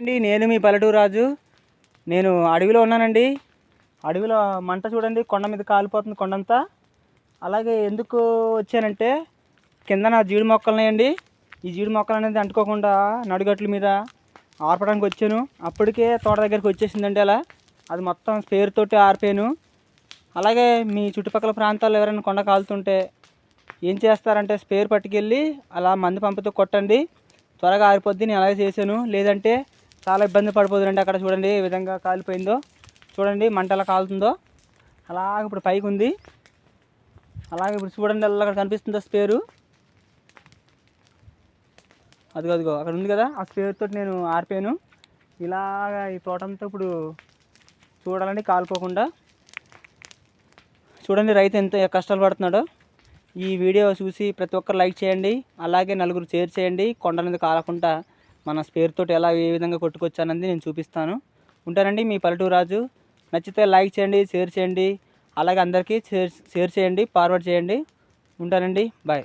అండి నేను మీ పల్లెటూరు రాజు. నేను అడవిలో ఉన్నానండి. అడవిలో మంట చూడండి, కొండ మీద కాలిపోతుంది కొండంతా. అలాగే ఎందుకు వచ్చానంటే కింద నా జీడి మొక్కలు ఉన్నాయండి. ఈ జీడి మొక్కలు అనేది అంటుకోకుండా నడుగట్ల మీద ఆర్పడానికి వచ్చాను. అప్పటికే తోట దగ్గరికి వచ్చేసిందండి. అలా అది మొత్తం స్పేర్ తోటి ఆర్పాను. అలాగే మీ చుట్టుపక్కల ప్రాంతాల్లో ఎవరైనా కొండ కాలుతుంటే ఏం చేస్తారంటే స్పేర్ పట్టుకెళ్ళి అలా మందు పంపుతో కొట్టండి, త్వరగా ఆరిపోద్ది. నేను అలాగే చేశాను. లేదంటే చాలా ఇబ్బంది పడిపోతుందండి. అక్కడ చూడండి ఏ విధంగా కాలిపోయిందో, చూడండి మంట ఎలా కాలుతుందో. అలాగే ఇప్పుడు పైకి ఉంది. అలాగే ఇప్పుడు చూడండి అలా అక్కడ కనిపిస్తుందో స్పేరు, అదిగో అదిగో అక్కడ ఉంది కదా, ఆ స్పేర్ తోటి నేను ఆర్పాను. ఇలాగా ఈ తోటంతా ఇప్పుడు చూడాలండి కాలిపోకుండా. చూడండి రైతు ఎంత కష్టాలు పడుతున్నాడో. ఈ వీడియో చూసి ప్రతి ఒక్కరు లైక్ చేయండి, అలాగే నలుగురు షేర్ చేయండి. కొండ మీద కాలకుండా మన స్పేర్ తోటి ఎలా ఏ విధంగా కొట్టుకొచ్చానని నేను చూపిస్తాను. ఉంటానండి మీ పల్లెటూరు రాజు. నచ్చితే లైక్ చేయండి, షేర్ చేయండి, అలాగే అందరికీ షేర్ చేయండి, ఫార్వర్డ్ చేయండి. ఉంటానండి, బాయ్.